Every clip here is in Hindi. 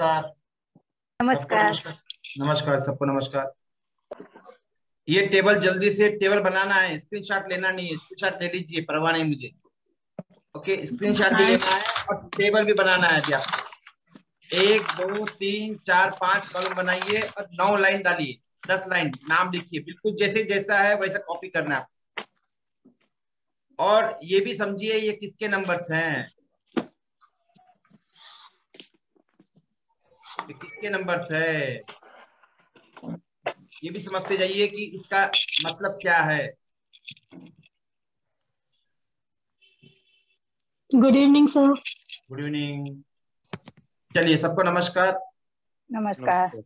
नमस्कार सबको। नमस्कार। नमस्कार नमस्कार सबको नमस्कार। ये टेबल जल्दी से टेबल बनाना है, स्क्रीनशॉट लेना नहीं है, स्क्रीनशॉट ले लीजिए, परवाह नहीं मुझे। ओके, स्क्रीनशॉट भी हाँ, लेना है और टेबल भी बनाना है अभी आपको। 1 2 3 4 5 कॉलम बनाइए और 9 लाइन डालिए, 10 लाइन नाम लिखिए, बिल्कुल जैसे जैसा है वैसा कॉपी करना है। और ये भी समझिए ये किसके नंबर्स हैं, ये किसके नंबर्स है, ये भी समझते जाइए कि इसका मतलब क्या है। Good evening sir. Good evening. चलिए सबको नमस्कार। नमस्कार।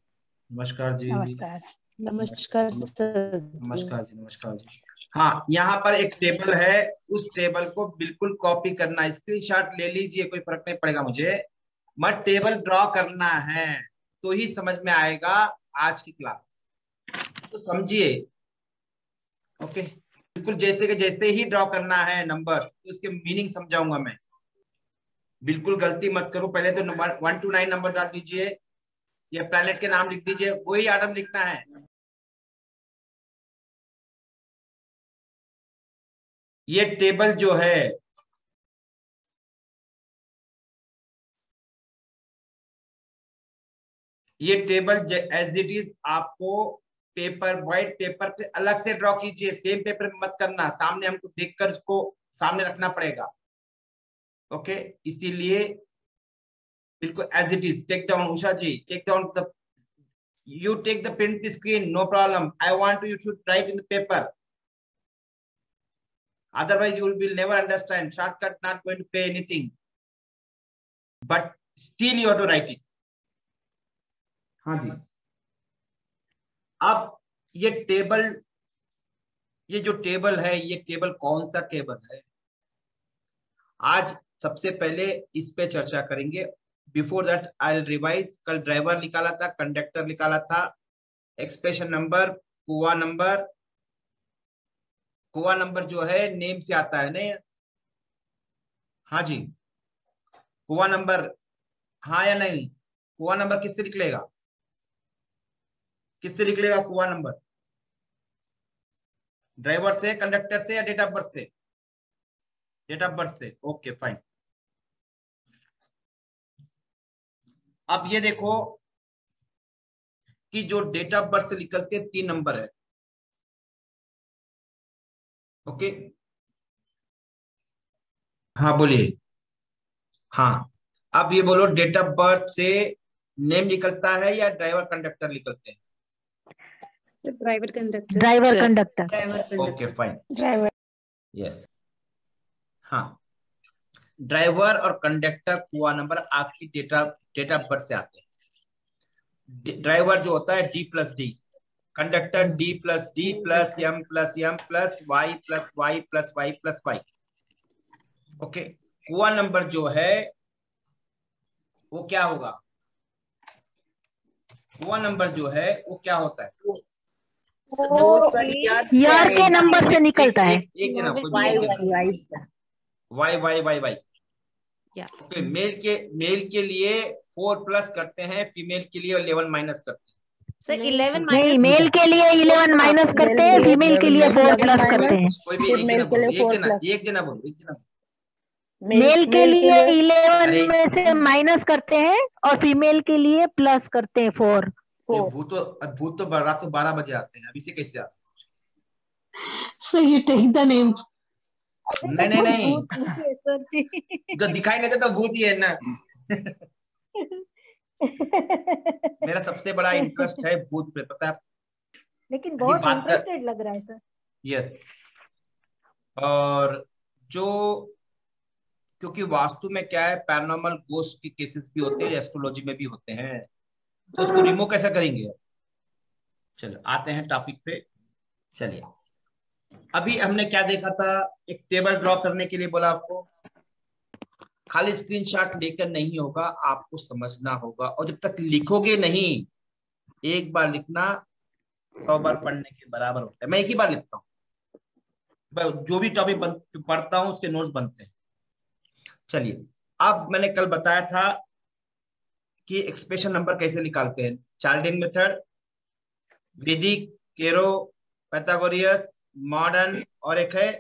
नमस्कार जी। नमस्कार। नमस्कार सर। नमस्कार जी, नमस्कार जी। हाँ, यहाँ पर एक टेबल है, उस टेबल को बिल्कुल कॉपी करना, स्क्रीनशॉट ले लीजिए, कोई फर्क नहीं पड़ेगा मुझे, मगर टेबल ड्रॉ करना है तो ही समझ में आएगा आज की क्लास, तो समझिए। ओके, बिल्कुल जैसे के जैसे ही ड्रॉ करना है नंबर, तो उसके मीनिंग समझाऊंगा मैं। बिल्कुल गलती मत करो, पहले तो 1 to 9 नंबर डाल दीजिए या प्लेनेट के नाम लिख दीजिए, वही आइटम लिखना है। ये टेबल जो है, ये टेबल एज इट इज आपको पेपर, व्हाइट पेपर पे अलग से ड्रॉ कीजिए, सेम पेपर में मत करना, सामने हमको देखकर उसको सामने रखना पड़ेगा। ओके, इसीलिए बिल्कुल as it is take down. Usha ji, take down the, you take the print screen, no problem. I want you to write in the paper, otherwise you will never understand. Shortcut not going to pay anything, but still you have to write it. हाँ जी। अब ये टेबल, ये जो टेबल है, ये टेबल कौन सा टेबल है, आज सबसे पहले इस पे चर्चा करेंगे। Before that I will revise. कल ड्राइवर निकाला था, कंडक्टर निकाला था, एक्सप्रेशन नंबर, कुआ नंबर। कुआ नंबर जो है नेम से आता है नहीं? हाँ जी, कुआ नंबर, हाँ या नहीं? कुआ नंबर किससे निकलेगा, किससे निकलेगा कुआ नंबर? ड्राइवर से, कंडक्टर से, या डेट ऑफ बर्थ से? डेट ऑफ बर्थ से। Okay fine. अब ये देखो कि जो डेट ऑफ बर्थ से निकलते 3 नंबर है। ओके, हाँ बोलिए। हाँ, अब ये बोलो, डेट ऑफ बर्थ से नेम निकलता है या ड्राइवर कंडक्टर निकलते हैं? Driver conductor. Driver conductor. Driver okay fine, driver. Yes. हाँ, ड्राइवर और कंडक्टर कुआ नंबर आपकी डेट ऑफ बर्थ से आते हैं। ड्राइवर जो होता है D+D, conductor D+D plus M+M plus Y+Y+Y+Y। Okay, कुआ नंबर जो है वो क्या होगा? कुआ नंबर जो है वो क्या होता है? यार के नंबर से निकलता है। एक जना Y Y Y Y. Okay, male के लिए 4 प्लस करते हैं, फीमेल के लिए 11 माइनस करते हैं। सर 11 नहीं, मेल के लिए 11 माइनस करते हैं, फीमेल के लिए 4 प्लस करते हैं। कोई भी एक जना बोलो, एक जना बोलो। मेल के लिए 11 में से माइनस करते हैं और फीमेल के लिए प्लस करते हैं 4। भूत तो रात को 12 बजे आते हैं, अभी से कैसे आते हैं? So you take the name. नहीं, जो दिखाई नहीं देता तो भूत ही है ना। मेरा सबसे बड़ा इंटरेस्ट है भूत पे, पता है? लेकिन बहुत इंटरेस्टेड लग रहा है सर। यस। और जो, क्योंकि वास्तु में क्या है, पैरानॉर्मल गोस्ट के केसेस भी होते हैं, एस्ट्रोलॉजी में भी होते हैं, तो उसको रिमूव कैसे करेंगे? चलो आते हैं टॉपिक पे। चलिए, अभी हमने क्या देखा था? एक टेबल ड्रॉ करने के लिए बोला आपको, खाली स्क्रीनशॉट लेकर नहीं होगा, आपको समझना होगा, और जब तक लिखोगे नहीं, एक बार लिखना 100 बार पढ़ने के बराबर होता है। मैं एक ही बार लिखता हूँ, जो भी टॉपिक पढ़ता हूँ उसके नोट्स बनते हैं। चलिए, अब मैंने कल बताया था कि एक्सप्रेशन नंबर कैसे निकालते हैं। चार्ल्डियन मेथड, वैदिक, केरो, पैथागोरियस, मॉडर्न, और एक है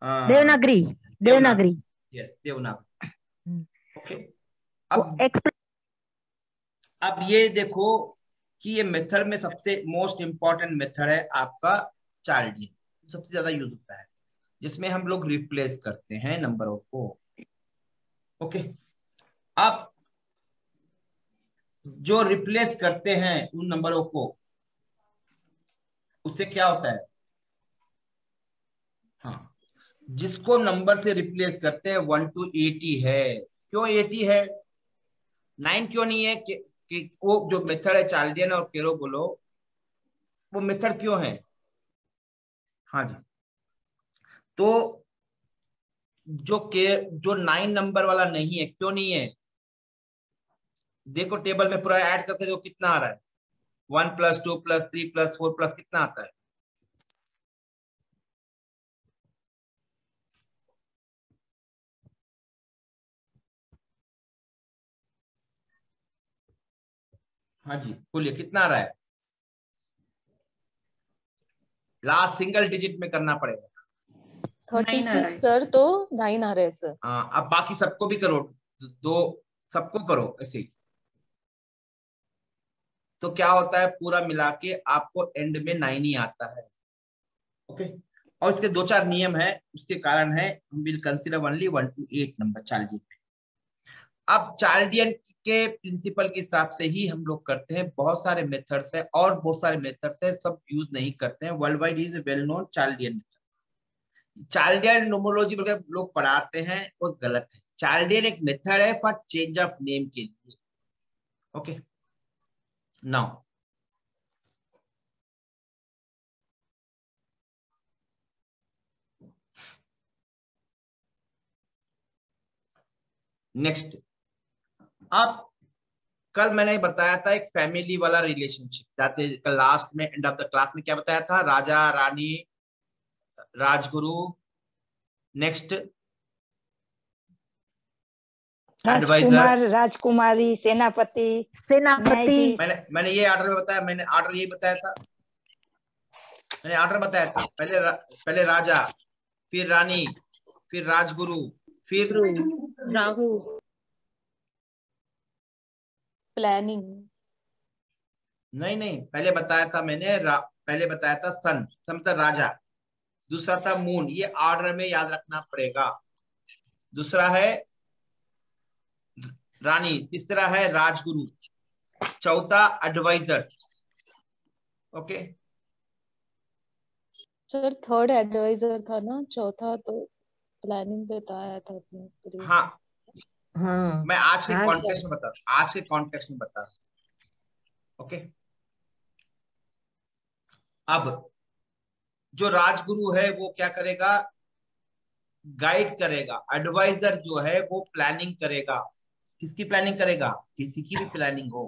देवनागरी। देवनागरी। यस, देवनागरी। ओके। वो अब ये देखो कि ये मेथड में सबसे मोस्ट इंपॉर्टेंट मेथड है आपका चार्ल्डियन, सबसे ज्यादा यूज होता है, जिसमें हम लोग रिप्लेस करते हैं नंबरों को। ओके। अब जो रिप्लेस करते हैं उन नंबरों को, उससे क्या होता है, हाँ, जिसको नंबर से रिप्लेस करते हैं 1 to 80 है। क्यों 80 है, 9 क्यों नहीं है? कि वो जो मेथड है चार्ल्डियन और केरो बोलो, वो मेथड क्यों है? हाँ जी। तो जो 9 नंबर वाला नहीं है, क्यों नहीं है? देखो टेबल में पूरा ऐड करके जो कितना आ रहा है, 1 + 2 + 3 + 4 प्लस कितना आता है? हाँ जी, बोलिए कितना आ रहा है? लास्ट सिंगल डिजिट में करना पड़ेगा। 36 सर, तो 9 आ रहे हैं सर। हाँ, अब बाकी सबको भी करो, दो सबको करो ऐसे ही। तो क्या होता है, पूरा मिला के आपको एंड में 9 ही आता है। ओके। और इसके 2-4 नियम है, उसके कारण है हम will consider only 1 to 8 number Chaldean में। अब चार्ल्डियन के प्रिंसिपल के हिसाब से ही हम लोग करते हैं। बहुत सारे मेथड्स है और बहुत सारे मेथड्स है, सब यूज नहीं करते हैं। World wide is well known Chaldean method. Chaldean numerology वगैरह लोग पढ़ाते हैं, वो गलत है। चार्ल्डियन एक मेथड है फॉर चेंज ऑफ नेम के लिए। ओके। नाउ नेक्स्ट, अब कल मैंने बताया था एक फैमिली वाला रिलेशनशिप, जाते कल लास्ट में एंड ऑफ द क्लास में क्या बताया था, राजा रानी, राजगुरु, नेक्स्ट एडवाइजर। राजकुमार, राजकुमारी, सेनापति, सेनापति। मैंने ये ऑर्डर में बताया, मैंने ऑर्डर यही बताया था, मैंने ऑर्डर बताया था। पहले राजा, फिर रानी, फिर राजगुरु, फिर राहु। प्लानिंग। नहीं नहीं, पहले बताया था मैंने पहले बताया था सन, मतलब राजा। दूसरा था मून, ये ऑर्डर में याद रखना पड़ेगा। दूसरा है रानी, तीसरा है राजगुरु, चौथा advisers. Okay. Sir third adviser था ना, चौथा तो प्लानिंग बताया था आपने। हाँ हाँ, मैं आज के आज कॉन्टेक्स्ट में बता रहा हूँ, आज के कॉन्टेक्स्ट में बता रहा हूँ। ओके। अब जो राजगुरु है वो क्या करेगा, गाइड करेगा। एडवाइजर जो है वो प्लानिंग करेगा। किसकी प्लानिंग करेगा? किसी की भी प्लानिंग हो।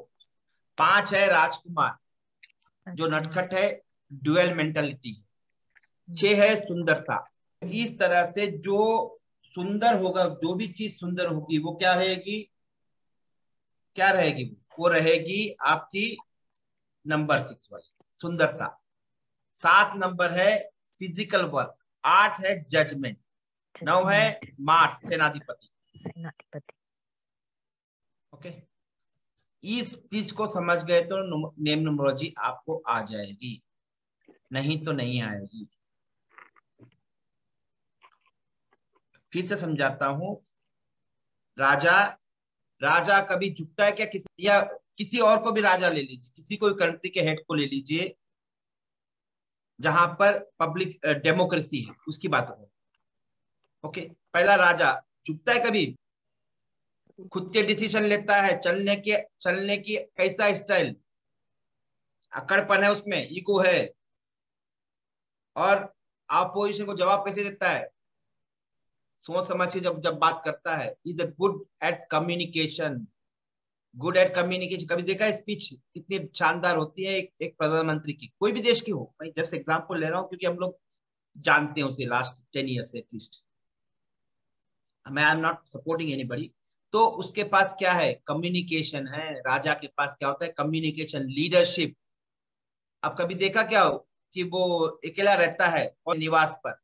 5 है राजकुमार, जो नटखट है, ड्यूअल मेंटालिटी। 6 है सुंदरता। इस तरह से जो सुंदर होगा, जो भी चीज सुंदर होगी वो क्या रहेगी, क्या रहेगी, वो रहेगी आपकी नंबर 6 वाली सुंदरता। 7 नंबर है फिजिकल वर्क। 8 है जजमेंट। 9 है मार्स, सेनाधिपति। सेनाधिपति। ओके। इस चीज को समझ गए तो नेम न्यूमरोलॉजी आपको आ जाएगी, नहीं तो नहीं आएगी। फिर से समझाता हूं। राजा, राजा कभी झुकता है क्या किसी, या किसी और को भी राजा ले लीजिए, किसी कोई कंट्री के हेड को ले लीजिए जहां पर पब्लिक डेमोक्रेसी है, उसकी बात है। ओके। पहला राजा झुकता है कभी? खुद के डिसीजन लेता है, चलने की कैसा स्टाइल, अकड़पन है उसमें, ईगो है, और अपोजिशन को जवाब कैसे देता है, सोच समझ के जब जब बात करता है। Is a good at communication, good at communication. कभी देखा है स्पीच कितनी शानदार होती है एक प्रधानमंत्री की, कोई भी देश की हो। मैं जस्ट एग्जांपल ले रहा हूँ क्योंकि हम लोग जानते हैं उसे लास्ट 10 ईयर से एटलीस्ट। मैं I am not supporting anybody, तो उसके पास क्या है, कम्युनिकेशन है। राजा के पास क्या होता है, कम्युनिकेशन, लीडरशिप। अब कभी देखा क्या हो कि वो अकेला रहता है और निवास पर,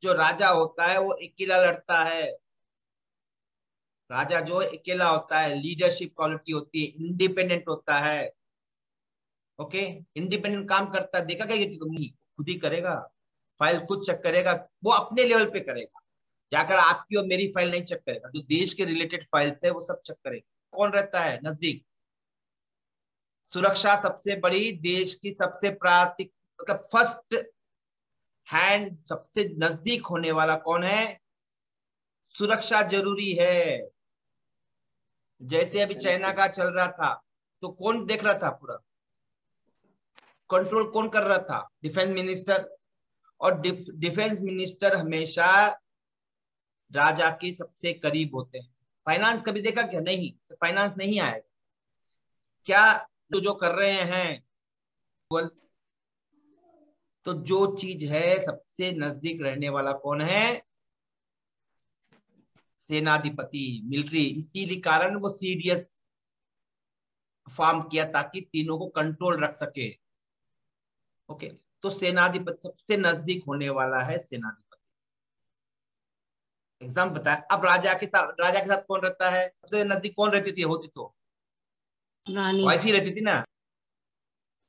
जो राजा होता है वो अकेला लड़ता है। राजा जो अकेला होता है, लीडरशिप क्वालिटी होती है, इंडिपेंडेंट होता है। ओके, इंडिपेंडेंट काम करता है। देखा क्या कि नहीं, खुद ही करेगा, फाइल खुद चेक करेगा, वो अपने लेवल पे करेगा, जाकर आपकी और मेरी फाइल नहीं चेक करेगा। जो देश के रिलेटेड फाइल्स है वो सब चेक करेगा। कौन रहता है नजदीक, सुरक्षा सबसे बड़ी, देश की सबसे प्राथमिक, मतलब फर्स्ट हैंड, सबसे नजदीक होने वाला कौन है, सुरक्षा जरूरी है। जैसे अभी चाइना का चल रहा था, तो कौन देख रहा था, पूरा कंट्रोल कौन कर रहा था, डिफेंस मिनिस्टर। और डिफेंस मिनिस्टर हमेशा राजा के सबसे करीब होते हैं। फाइनेंस कभी देखा क्या, नहीं, फाइनेंस नहीं आएगा क्या, जो कर रहे हैं। तो जो चीज है सबसे नजदीक रहने वाला कौन है, सेनाधिपति, मिलिट्री। इसीलिए कारण वो सीडीएस फॉर्म किया ताकि तीनों को कंट्रोल रख सके। ओके, तो सेनाधिपति सबसे नजदीक होने वाला है सेनाधिपति। एग्जाम बताया। अब राजा के साथ कौन रहता है, सबसे नजदीक कौन रहती थी, होती तो रानी। वाइफ ही रहती थी ना।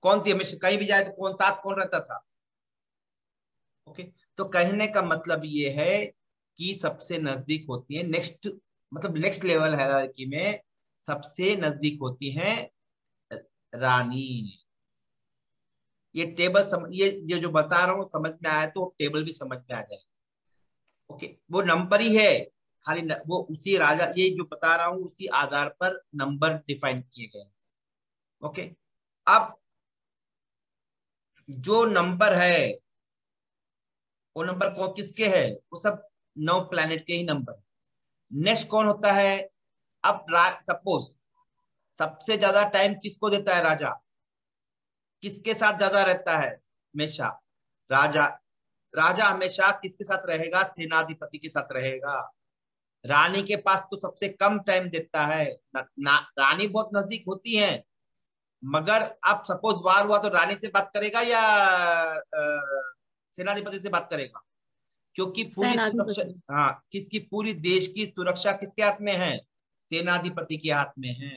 कौन थी, हमेशा कहीं भी जाए तो कौन साथ कौन रहता था। ओके, तो कहने का मतलब ये है कि सबसे नजदीक होती है, नेक्स्ट, मतलब नेक्स्ट लेवल हायरार्की में सबसे नजदीक होती है रानी। ये टेबल ये जो बता रहा हूँ समझ में आया तो टेबल भी समझ में आ जाएगा। ओके, वो नंबर ही है, खाली वो उसी राजा, ये जो बता रहा हूँ उसी आधार पर नंबर डिफाइन किए गए हैं। ओके, अब जो नंबर है वो नंबर कौन किसके है, वो सब 9 प्लैनेट के ही नंबर। नेक्स्ट कौन होता है, अब सपोज सबसे ज्यादा टाइम किसको देता है राजा, किसके साथ ज्यादा रहता है हमेशा, राजा। राजा हमेशा किसके साथ रहेगा, सेनाधिपति के साथ रहेगा। रानी के पास तो सबसे कम टाइम देता है। रानी बहुत नजदीक होती है, मगर अब सपोज वार हुआ तो रानी से बात करेगा या सेनाधिपति से बात करेगा, क्योंकि पूरी सुरक्षा, सेनाधिपति। हाँ, किसकी, पूरी देश की सुरक्षा किसके हाथ में है, सेनाधिपति के हाथ में है।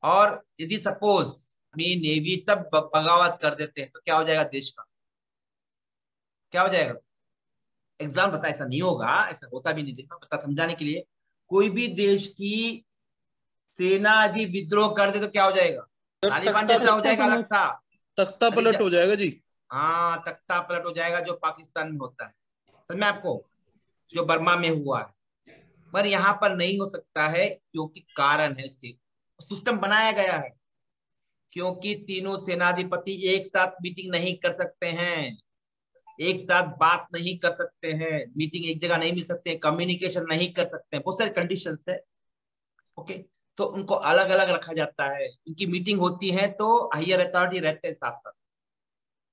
और यदि सपोज आर्मी नेवी सब बगावत कर देते हैं तो क्या हो जाएगा देश का, क्या हो जाएगा। एग्जाम बता, ऐसा नहीं होगा, ऐसा होता भी नहीं, देखना बता समझाने के लिए। कोई भी देश की सेना यदि विद्रोह कर दे तो क्या हो जाएगा, सर तालिबान तख्ता जैसा हो जाएगा, अलग पलट। था। तख्ता अरे पलट हो जाएगा जी। हाँ, तख्ता पलट हो जाएगा, जो पाकिस्तान में होता है, समझ में आपको, जो बर्मा में हुआ है। पर यहाँ पर नहीं हो सकता है, क्योंकि कारण है, इसके सिस्टम बनाया गया है, क्योंकि तीनों सेनाधिपति एक साथ मीटिंग नहीं कर सकते हैं, एक साथ बात नहीं कर सकते हैं, मीटिंग एक जगह नहीं मिल सकते हैं, कम्युनिकेशन नहीं कर सकते हैं, बहुत सारे कंडीशन है। ओके, तो उनको अलग अलग रखा जाता है। इनकी मीटिंग होती है तो हायर अथॉरिटी रहते हैं साथ साथ।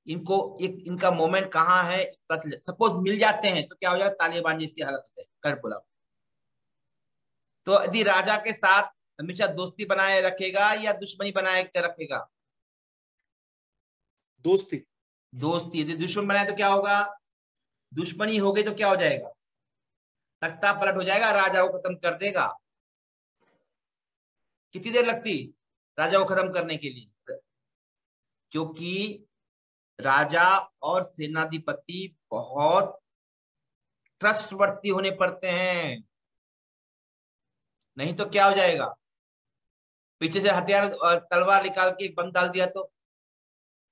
इनको एक इनका मोमेंट कहाँ है, सपोज मिल जाते हैं तो क्या हो जाएगा, तालिबान जैसी हालत हो जाएगी, कर बोला। तो यदि राजा के साथ हमेशा दोस्ती बनाए रखेगा या दुश्मनी बनाए के रखेगा, दोस्ती। दोस्ती। यदि दुश्मन बनाए तो क्या होगा, दुश्मनी हो गई तो क्या हो जाएगा, तख्ता पलट हो जाएगा, राजा को खत्म कर देगा। कितनी देर लगती राजा को खत्म करने के लिए, क्योंकि राजा और सेनाधिपति बहुत ट्रस्टवर्दी होने पड़ते हैं, नहीं तो क्या हो जाएगा, पीछे से हथियार तलवार निकाल के एक बंद डाल दिया तो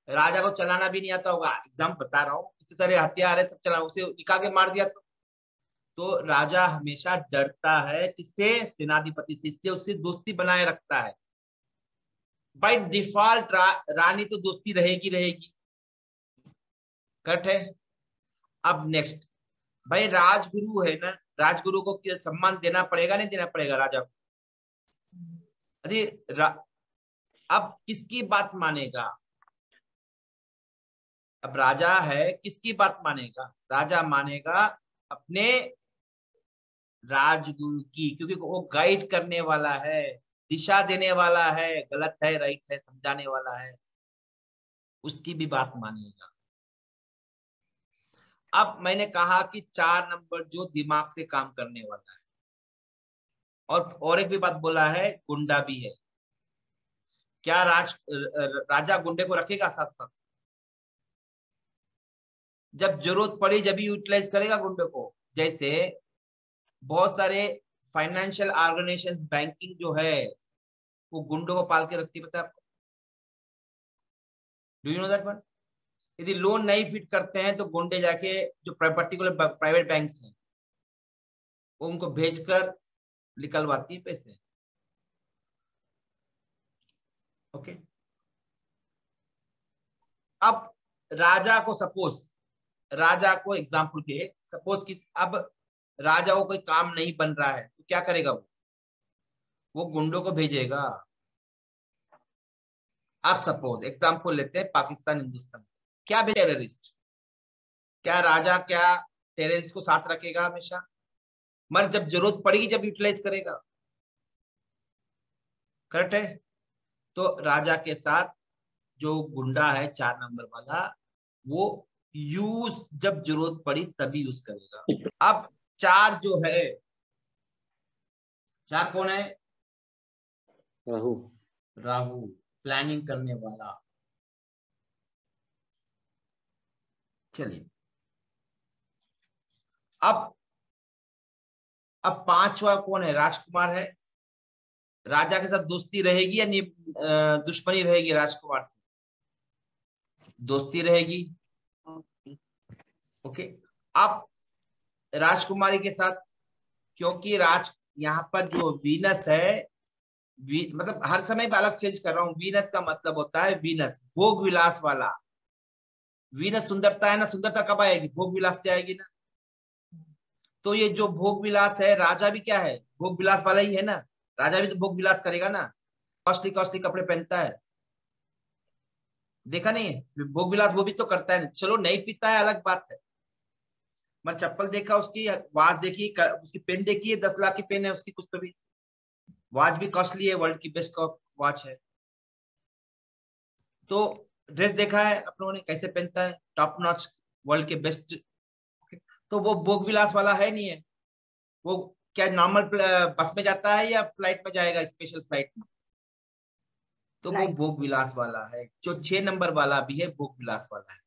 राजा को चलाना भी नहीं आता होगा। एग्जाम बता रहा हूँ, इतने सारे हथियार है, सब चला, उसे निकाल के मार दिया तो राजा हमेशा डरता है किससे, सेनाधिपति से, इसलिए उससे दोस्ती बनाए रखता है। बाय डिफॉल्ट रानी तो दोस्ती रहेगी रहेगी, करेक्ट है। अब नेक्स्ट, भाई राजगुरु है ना, राजगुरु को सम्मान देना पड़ेगा, नहीं देना पड़ेगा राजा को। अरे अब किसकी बात मानेगा, अब राजा है, किसकी बात मानेगा, राजा मानेगा अपने राजगुरु की, क्योंकि वो गाइड करने वाला है, दिशा देने वाला है, गलत है राइट है समझाने वाला है, उसकी भी बात मानिएगा। अब मैंने कहा कि 4 नंबर जो दिमाग से काम करने वाला है, और एक भी बात बोला है, गुंडा भी है। क्या राजा गुंडे को रखेगा साथ साथ? जब जरूरत पड़ी जब यूटिलाइज करेगा गुंडे को। जैसे बहुत सारे फाइनेंशियल ऑर्गेनाइजेशंस, बैंकिंग जो है वो गुंडों को पाल के रखती है, पता है आपको? Do you know that one? यदि लोन नहीं फिट करते हैं तो गुंडे जाके जो पर्टिकुलर प्राइवेट बैंक्स हैं वो उनको भेजकर निकलवाती है पैसे। ओके। अब राजा को एग्जाम्पल के सपोज कि अब राजा को कोई काम नहीं बन रहा है तो क्या करेगा? वो गुंडों को भेजेगा। आप सपोज एग्जाम्पल लेते हैं पाकिस्तान हिंदुस्तान, क्या भेजे टेररिस्ट? क्या राजा क्या टेररिस्ट को साथ रखेगा हमेशा? मगर जब जरूरत पड़ेगी जब यूटिलाइज करेगा। करेक्ट है? तो राजा के साथ जो गुंडा है 4 नंबर वाला, वो यूज जब जरूरत पड़ी तभी यूज करेगा। अब 4 जो है, 4 कौन है? राहु, प्लानिंग करने वाला। चलिए अब 5वां कौन है? राजकुमार है। राजा के साथ दोस्ती रहेगी या दुश्मनी रहेगी? राजकुमार से दोस्ती रहेगी। ओके। अब राजकुमारी के साथ, क्योंकि यहाँ पर जो वीनस है, मतलब हर समय मैं अलग चेंज कर रहा हूँ। वीनस का मतलब होता है वीनस, भोग विलास वाला। वीनस सुंदरता है ना, सुंदरता कब आएगी? भोग विलास से आएगी ना। तो ये जो भोग विलास है, राजा भी क्या है? भोग विलास वाला ही है ना। राजा भी तो भोग विलास करेगा ना, कॉस्टली कॉस्टली कपड़े पहनता है, देखा नहीं है? भोग विलास वो भी तो करता है। चलो नहीं पीता है अलग बात है, मैं चप्पल देखा उसकी, वॉच देखी, उसकी पेन देखी है, 10 लाख की पेन है उसकी, कुछ तो भी। वॉच भी कॉस्टली है, वर्ल्ड की बेस्ट वॉच है। तो ड्रेस देखा है आप लोगों ने कैसे पहनता है, टॉप नॉच, वर्ल्ड के बेस्ट। तो वो भोग विलास वाला है नहीं है। वो क्या नॉर्मल बस में जाता है या फ्लाइट में जाएगा, स्पेशल फ्लाइट में? तो वो भोग विलास वाला है। जो 6 नंबर वाला भी है भोग विलास वाला है।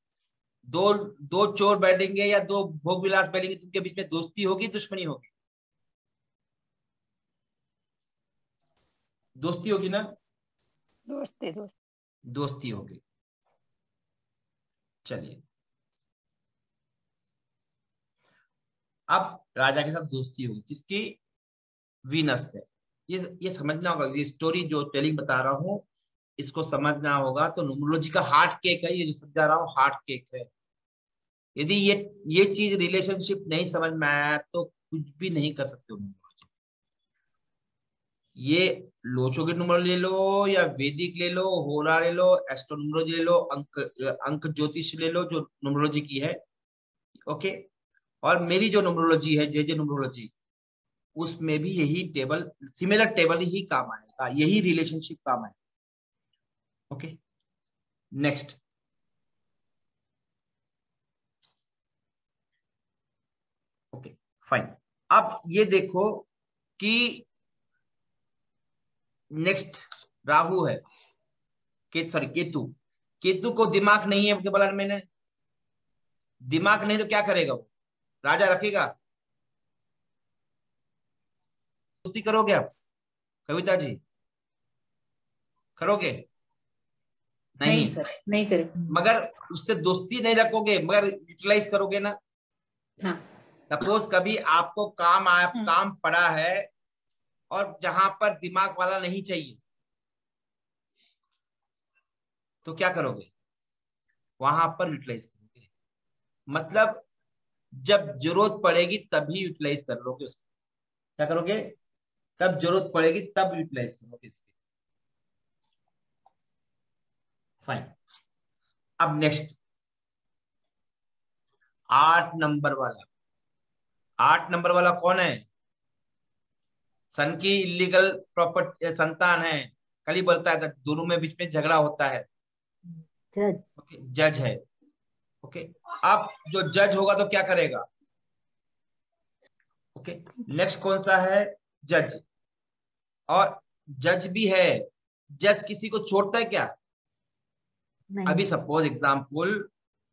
दो दो चोर बैठेंगे या 2 भोग विलास बैठेंगे तो उनके बीच में दोस्ती होगी, दुश्मनी होगी? दोस्ती होगी ना। दोस्ती होगी। चलिए अब राजा के साथ दोस्ती होगी किसकी? वीनस से। ये समझना होगा, ये स्टोरी जो टेलिंग बता रहा हूँ इसको समझना होगा। तो न्यूमरोलॉजी का हार्ट केक है ये, जो समझा रहा हूँ हार्ट केक है। यदि ये चीज रिलेशनशिप नहीं समझ में आया तो कुछ भी नहीं कर सकते हो। ये लोचो की न्यूमरोलॉजी ले लो या वैदिक ले लो, होरा ले लो, एस्ट्रोन्यूमरोलॉजी ले लो, अंक ज्योतिष ले लो जो न्यूमरोलॉजी की है। ओके। और मेरी जो न्यूमरोलॉजी है, जे न्यूमरोलॉजी, उसमें भी यही टेबल, सिमिलर टेबल ही काम आएगा, यही रिलेशनशिप काम आएगा। ओके। नेक्स्ट। Okay fine. अब ये देखो कि नेक्स्ट राहु है, केतु। केतु को दिमाग नहीं है के बोला मैंने। दिमाग नहीं तो क्या करेगा वो? राजा रखेगा? दोस्ती करोगे आप कविता जी? करोगे? नहीं सर, नहीं करेंगे। मगर उससे दोस्ती नहीं रखोगे, मगर यूटिलाइज करोगे ना। हाँ। सपोज कभी आपको काम पड़ा है और जहां पर दिमाग वाला नहीं चाहिए तो क्या करोगे? वहां पर यूटिलाइज करोगे। मतलब जब जरूरत पड़ेगी तभी यूटिलाइज कर लोगे उसको। क्या करोगे? तब जरूरत पड़ेगी तब यूटिलाइज करोगे इसके। फाइन। अब नेक्स्ट 8 नंबर वाला। 8 नंबर वाला कौन है? सन की इलीगल प्रॉपर्टी संतान है, कल ही बोलता है, दोनों में बीच में झगड़ा होता है, जज। ओके, जज है, ओके। अब जो जज होगा तो क्या करेगा, ओके। नेक्स्ट कौन सा है, जज। और जज भी है, जज किसी को छोड़ता है क्या? नहीं। अभी सपोज एग्जांपल,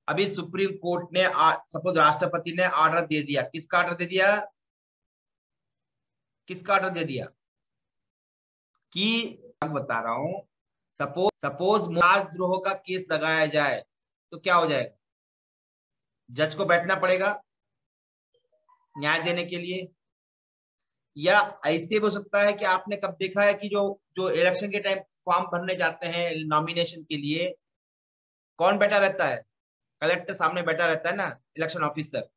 अभी सुप्रीम कोर्ट ने सपोज राष्ट्रपति ने ऑर्डर दे दिया, किसका ऑर्डर दे दिया, किसका ऑर्डर दे दिया कि, बता रहा हूं, सपोज राजद्रोह का केस लगाया जाए तो क्या हो जाएगा, जज को बैठना पड़ेगा न्याय देने के लिए। या ऐसे भी हो सकता है कि आपने कब देखा है कि जो जो इलेक्शन के टाइम फॉर्म भरने जाते हैं नॉमिनेशन के लिए, कौन बैठा रहता है, कलेक्टर सामने बैठा रहता है ना, इलेक्शन ऑफिसर,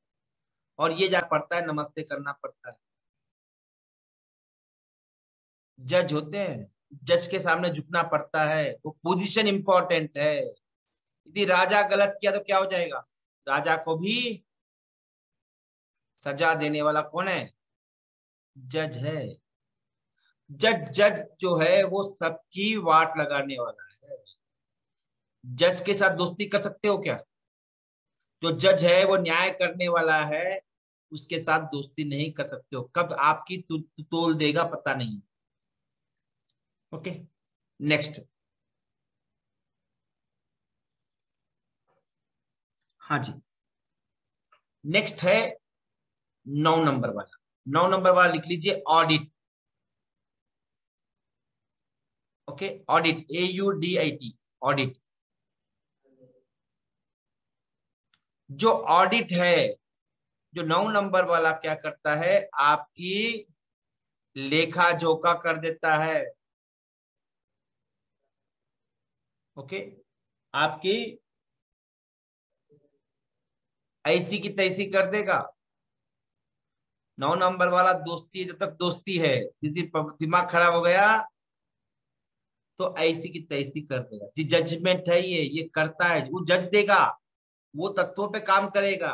और ये जा पड़ता है, नमस्ते करना पड़ता है, जज होते हैं, जज के सामने झुकना पड़ता है, वो पोजीशन इंपॉर्टेंट है। यदि राजा गलत किया तो क्या हो जाएगा, राजा को भी सजा देने वाला कौन है, जज है। जज जज जो है वो सबकी वाट लगाने वाला है। जज के साथ दोस्ती कर सकते हो क्या, जो जज है वो न्याय करने वाला है, उसके साथ दोस्ती नहीं कर सकते हो, कब आपकी तोल देगा पता नहीं, ओके। नेक्स्ट, हाँ जी, नेक्स्ट है 9 नंबर वाला, 9 नंबर वाला लिख लीजिए, audit, okay, audit, AUDIT, audit. जो ऑडिट है, जो 9 नंबर वाला क्या करता है, आपकी लेखा जोखा कर देता है, ओके, आपकी ऐसी की तैसी कर देगा। 9 नंबर वाला दोस्ती, जब तक दोस्ती है, जिस दिन दिमाग खराब हो गया तो ऐसी की तैसी कर देगा। जी जजमेंट है, ये करता है, वो जज देगा, वो तत्वों पे काम करेगा।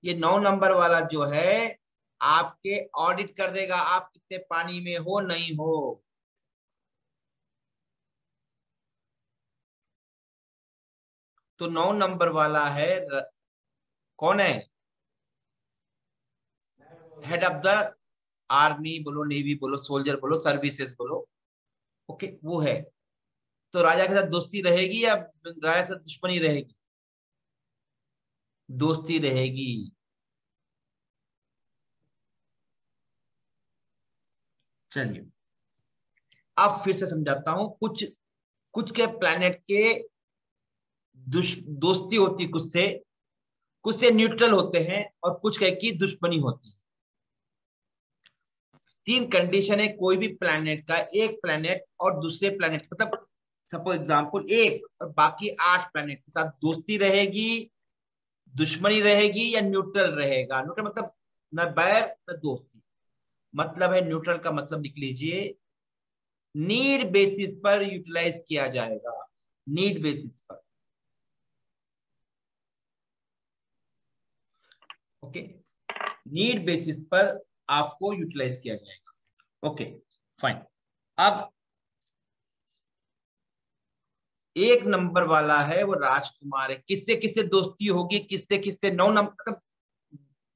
ये 9 नंबर वाला जो है आपके ऑडिट कर देगा, आप कितने पानी में हो नहीं हो। तो 9 नंबर वाला है, कौन है, हेड ऑफ द आर्मी बोलो, नेवी बोलो, सोल्जर बोलो, सर्विसेज बोलो, ओके, वो है। तो राजा के साथ दोस्ती रहेगी या राजा से दुश्मनी रहेगी, दोस्ती रहेगी। चलिए अब फिर से समझाता हूं, कुछ कुछ के प्लैनेट के दोस्ती होती कुछ से न्यूट्रल होते हैं, और कुछ के की दुश्मनी होती है। 3 कंडीशन है कोई भी प्लैनेट का, एक प्लैनेट और दूसरे प्लैनेट, मतलब सपोज एग्जांपल एक और बाकी 8 प्लैनेट के साथ दोस्ती रहेगी, दुश्मनी रहेगी, या न्यूट्रल रहेगा। न्यूट्रल मतलब न बैर न दोस्ती, मतलब है न्यूट्रल का मतलब लिख लीजिए, नीड बेसिस पर यूटिलाइज किया जाएगा, नीड बेसिस पर, ओके, नीड बेसिस पर आपको यूटिलाइज किया जाएगा, ओके फाइन। अब 1 नंबर वाला है वो राजकुमार है, किससे किससे दोस्ती होगी, किससे किससे, 9 नंबर,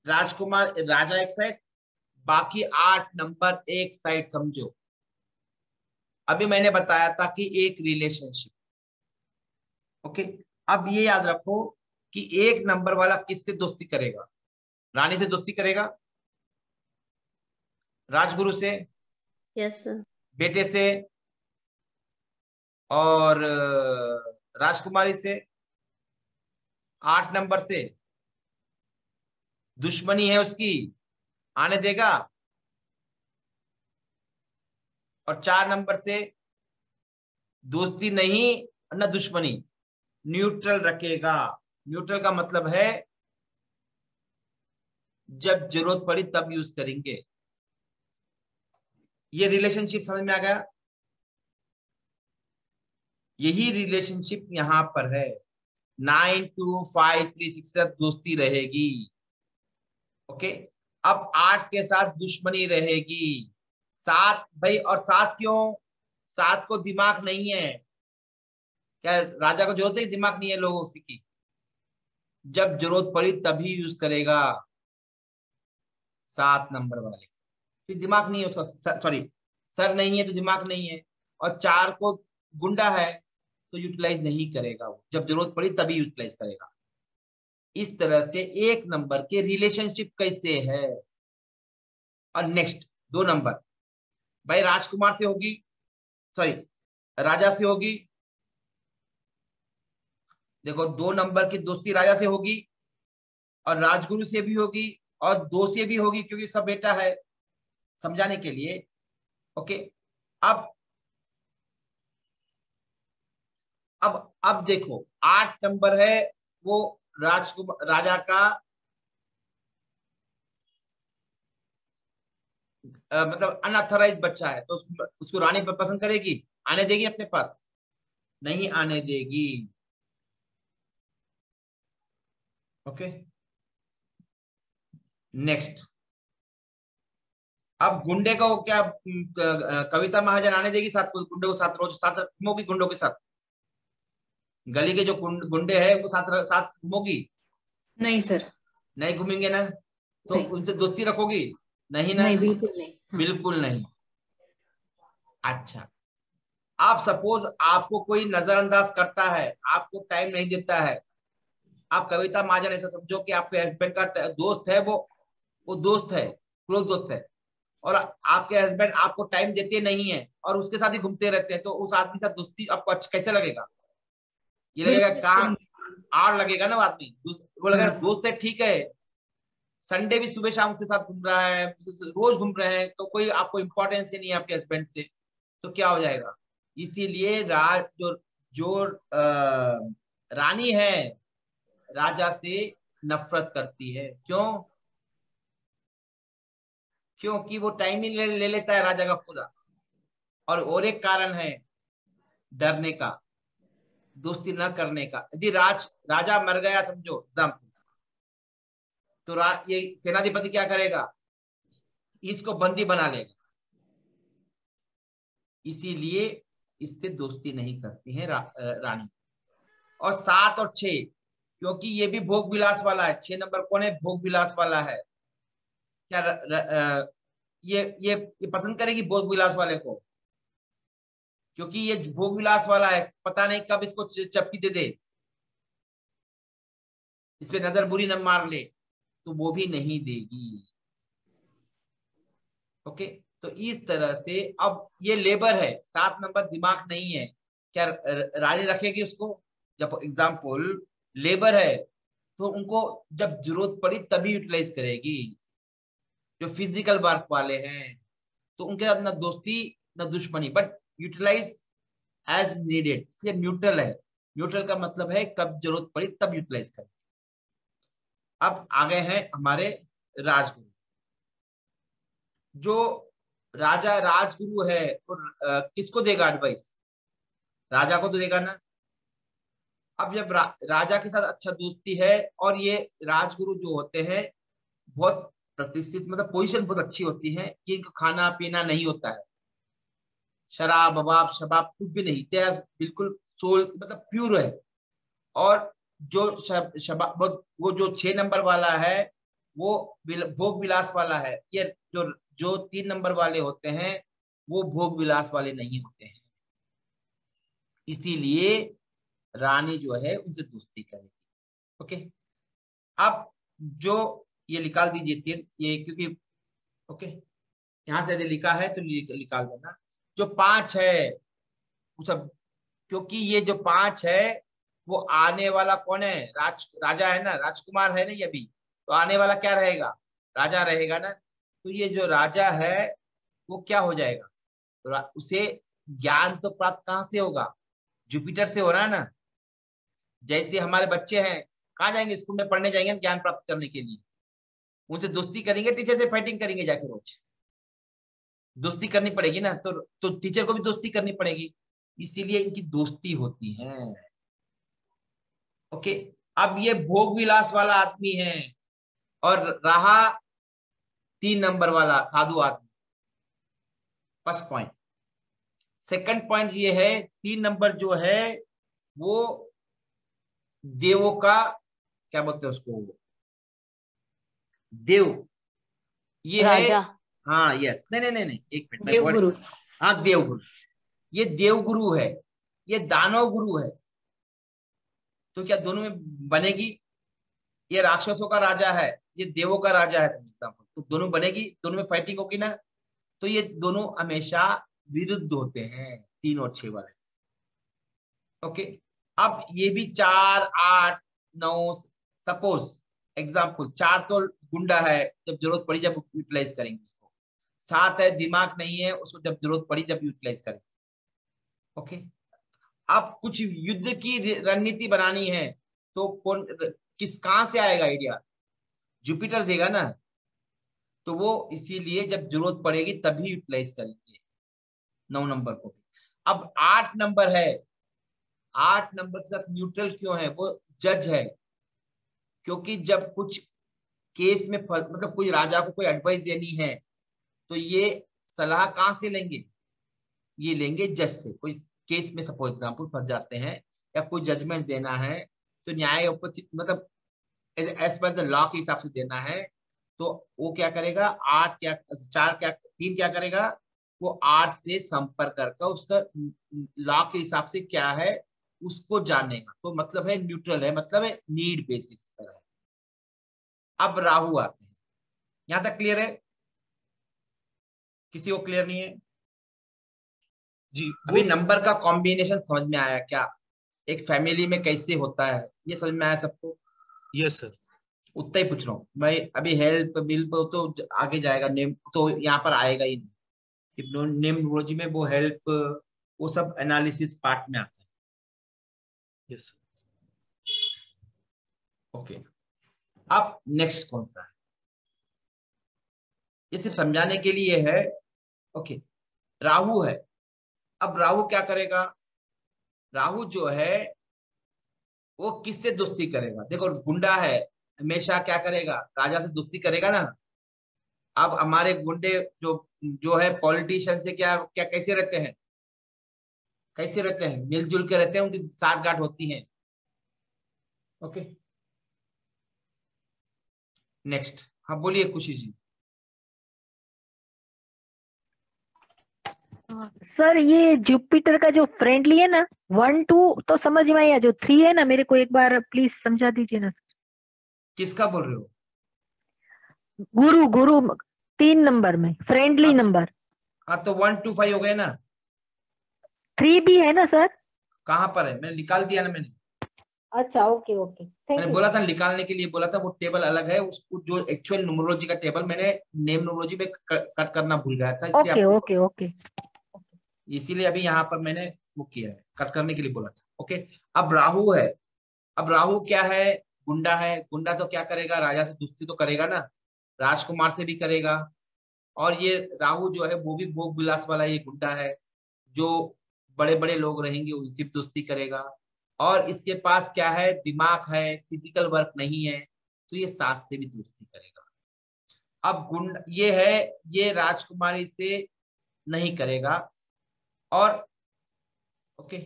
राजकुमार राजा एक साइड, बाकी 8 नंबर एक साइड, समझो। अभी मैंने बताया था कि एक रिलेशनशिप, ओके। अब ये याद रखो कि 1 नंबर वाला किससे दोस्ती करेगा, रानी से दोस्ती करेगा, राजगुरु से, यस सर। बेटे से, और राजकुमारी से। 8 नंबर से दुश्मनी है उसकी, आने देगा। और 4 नंबर से दोस्ती नहीं न दुश्मनी, न्यूट्रल रखेगा। न्यूट्रल का मतलब है जब जरूरत पड़ी तब यूज करेंगे। ये रिलेशनशिप समझ में आ गया, यही रिलेशनशिप यहां पर है। 9 2 5 3 6 से दोस्ती रहेगी, ओके। अब 8 के साथ दुश्मनी रहेगी, सात भाई, और सात क्यों? सात को दिमाग नहीं है। क्या राजा को जरूरत है? दिमाग नहीं है लोगों की, जब जरूरत पड़ी तभी यूज करेगा। 7 नंबर वाले तो दिमाग नहीं है उसका, सॉरी सर नहीं है तो दिमाग नहीं है। और 4 को गुंडा है तो यूटिलाइज नहीं करेगा, वो जब जरूरत पड़ी तभी यूटिलाइज करेगा। इस तरह से 1 नंबर के रिलेशनशिप कैसे है। और नेक्स्ट 2 नंबर, भाई राजकुमार से होगी, सॉरी राजा से होगी। देखो 2 नंबर की दोस्ती राजा से होगी और राजगुरु से भी होगी और 2 से भी होगी, क्योंकि सब बेटा है, समझाने के लिए। ओके, अब अब देखो 8 नंबर है, वो राजकुमार राजा का मतलब अनऑथराइज बच्चा है, तो उसको रानी पसंद करेगी, आने देगी अपने पास? नहीं आने देगी। Okay, next. अब गुंडे को क्या कविता महाजन आने देगी साथ, गुंडे को साथ, रोज साथ घूमोगी गुंडों के साथ? गली के जो गुंडे हैं वो साथ साथ घूमोगी? नहीं सर। नहीं घूमेंगे ना, तो नहीं। उनसे दोस्ती रखोगी? नहीं ना, नहीं, बिल्कुल नहीं। बिल्कुल नहीं। अच्छा, आप सपोज आपको कोई नजरअंदाज करता है, आपको टाइम नहीं देता है, आप कविता महाजन ऐसा समझो कि आपके हस्बैंड का दोस्त है, वो दोस्त है, क्लोज दोस्त है, और आपके हस्बैंड आपको टाइम देते नहीं है और उसके साथ ही घूमते रहते हैं, तो उस आदमी के साथ दोस्ती आपको अच्छा कैसे लगेगा? ये लगेगा काम आड़ लगेगा ना, आदमी वो लगेगा दोस्त है ठीक है, संडे भी सुबह शाम के साथ घूम रहा है, रोज घूम रहे हैं, तो कोई आपको इंपॉर्टेंस ही नहीं है आपके हस्बैंड से, तो क्या हो जाएगा? इसीलिए जो जो रानी है राजा से नफरत करती है। क्यों? क्योंकि वो टाइम ही ले लेता है राजा का पूरा। और एक कारण है डरने का, दोस्ती न करने का। यदि राजा मर गया समझो एग्जाम्पल, तो ये सेनाधिपति क्या करेगा? इसको बंदी बना लेगा। इसीलिए इससे दोस्ती नहीं करती है रानी। और 7 और 6, क्योंकि ये भी भोग विलास वाला है। 6 नंबर कौन है? भोग विलास वाला है। क्या ये पसंद करेगी भोग विलास वाले को, क्योंकि ये भोग विलास वाला है, पता नहीं कब इसको चप्पी दे दे, इस पे नजर बुरी न मार ले, तो वो भी नहीं देगी। ओके, तो इस तरह से अब ये लेबर है, 7 नंबर दिमाग नहीं है, क्या रानी रखेगी उसको? जब एग्जाम्पल लेबर है तो उनको जब जरूरत पड़ी तभी यूटिलाइज करेगी। जो फिजिकल वर्क वाले हैं तो उनके साथ ना दोस्ती ना दुश्मनी, बट यूटिलाइज एज नीडेड, इसलिए न्यूट्रल है। न्यूट्रल का मतलब है कब जरूरत पड़ी तब यूटिलाइज करें। अब आगे हैं हमारे राजगुरु। जो राजा राजगुरु है और किसको देगा एडवाइस? राजा को तो देगा ना। अब जब राजा के साथ अच्छा दोस्ती है और ये राजगुरु जो होते हैं बहुत प्रतिष्ठित, मतलब पोजीशन बहुत अच्छी होती है, कि इनको खाना पीना नहीं होता है, शराब वबाब शबाब कुछ भी नहीं, बिल्कुल सोल मतलब प्यूर है। और जो शबाब वो जो 6 नंबर वाला है वो भोग विलास वाला है। ये जो 3 नंबर वाले होते हैं वो भोग विलास वाले नहीं होते हैं। इसीलिए रानी जो है उनसे दोस्ती करेगी। ओके, अब जो ये निकाल दीजिए 3, ये क्योंकि ओके यहां से यदि लिखा है तो निकाल देना। जो 5 है वो सब, क्योंकि ये जो 5 है वो आने वाला कौन है? राजा है ना, राजकुमार है ना ये भी, तो आने वाला क्या रहेगा? राजा रहेगा ना। तो ये जो राजा है वो क्या हो जाएगा? तो उसे ज्ञान तो प्राप्त कहां से होगा? जुपिटर से हो रहा है ना। जैसे हमारे बच्चे हैं, कहाँ जाएंगे? स्कूल में पढ़ने जाएंगे ज्ञान प्राप्त करने के लिए, उनसे दोस्ती करेंगे, टीचर से फाइटिंग करेंगे जाके, रोज दोस्ती करनी पड़ेगी ना, तो टीचर को भी दोस्ती करनी पड़ेगी, इसीलिए इनकी दोस्ती होती है। ओके, अब ये भोग विलास वाला आदमी है और रहा 3 नंबर वाला साधु आदमी। First point. सेकंड पॉइंट ये है, 3 नंबर जो है वो देवों का, क्या बोलते हैं उसको, देव, ये राजा। है। हाँ यस, नहीं, एक मिनट, देवगुरु। हाँ देवगुरु, ये देवगुरु है, ये दानव गुरु है। तो क्या दोनों में बनेगी? ये राक्षसों का राजा है, ये देवों का राजा है, एग्जाम्पल, तो दोनों बनेगी, दोनों में फाइटिंग होगी ना। तो ये दोनों हमेशा विरुद्ध होते हैं, 3 और 6 वाले। ओके, अब ये भी 4, 8, 9, सपोज एग्जाम्पल, 4 तो गुंडा है, जब जरूरत पड़ी जब यूटिलाइज करेंगे इसको। 7 है दिमाग नहीं है, उसको जब जरूरत पड़ी जब यूटिलाइज करेंगे। ओके, अब कुछ युद्ध की रणनीति बनानी है, तो कौन, कहां से आएगा आइडिया? जुपिटर देगा ना। तो वो इसीलिए जब जरूरत पड़ेगी तभी यूटिलाइज करेंगे 9 नंबर को। अब 8 नंबर है, 8 नंबर के साथ न्यूट्रल क्यों है? वो जज है, क्योंकि जब कुछ केस में मतलब कोई राजा को कोई एडवाइस देनी है, तो ये सलाह कहां से लेंगे? ये लेंगे जज से। कोई केस में सपोज एग्जाम्पल फंस जाते हैं या कोई जजमेंट देना है, तो न्याय मतलब एज पर द लॉ के हिसाब से देना है, तो वो क्या करेगा? 8 क्या, 4 क्या, 3 क्या करेगा? वो 8 से संपर्क करके उसका लॉ के हिसाब से क्या है उसको जानेगा। तो मतलब है न्यूट्रल है, मतलब है नीड बेसिस पर है। अब राहु आते हैं, यहां तक क्लियर है? किसी को क्लियर नहीं है? जी, अभी नंबर का कॉम्बिनेशन समझ में आया क्या? एक फैमिली में कैसे होता है ये समझ में आया सबको? Yes sir. उतना ही पूछ रहा हूँ मैं। अभी हेल्प विल्प तो आगे जाएगा, नेम तो यहाँ पर आएगा ही नहीं। सिर्फ नेमोलॉजी में वो हेल्प, वो सब एनालिसिस पार्ट में आता है। Yes sir. ओके, अब नेक्स्ट कौन सा है? ये सिर्फ समझाने के लिए है। ओके, राहु है। अब राहु क्या करेगा? राहु जो है वो किससे दोस्ती करेगा? देखो गुंडा है, हमेशा क्या करेगा? राजा से दोस्ती करेगा ना। अब हमारे गुंडे जो जो है पॉलिटिशियन से क्या क्या कैसे रहते हैं? कैसे रहते हैं? मिलजुल के रहते हैं, उनकी साठगांठ होती है। Okay, next. हाँ बोलिए खुशी जी। सर ये जुपिटर का जो फ्रेंडली है ना, 1, 2 तो समझ में आया, जो 3 है ना, मेरे को एक बार प्लीज समझा दीजिए ना सर। किसका बोल रहे हो? गुरु, गुरु 3 नंबर में फ्रेंडली नंबर। हाँ तो 1, 2, 5 हो गए ना। 3 भी है ना सर? कहाँ पर है? मैंने निकाल दिया ना मैंने। अच्छा, ओके ओके, थैंक मैंने यू। बोला था निकालने के लिए, बोला था वो टेबल अलग है, उसको जो एक्चुअल न्यूमरोलॉजी का टेबल मैंने नेम न्यूमरोलॉजी में कट करना भूल गया था, इसलिए ओके आपको, ओके ओके। इसीलिए अभी यहाँ पर मैंने वो किया है, कट करने के लिए बोला था। ओके, अब राहु है। अब राहु क्या है? गुंडा है। गुंडा तो क्या करेगा? राजा से दोस्ती तो करेगा ना, राजकुमार से भी करेगा। और ये राहु जो है वो भी भोग विलास वाला ये गुंडा है, जो बड़े बड़े लोग रहेंगे उनसे भी दोस्ती करेगा। और इसके पास क्या है? दिमाग है, फिजिकल वर्क नहीं है, तो ये सास से भी दोस्ती करेगा। अब गुंड ये है, ये राजकुमारी से नहीं करेगा। और ओके,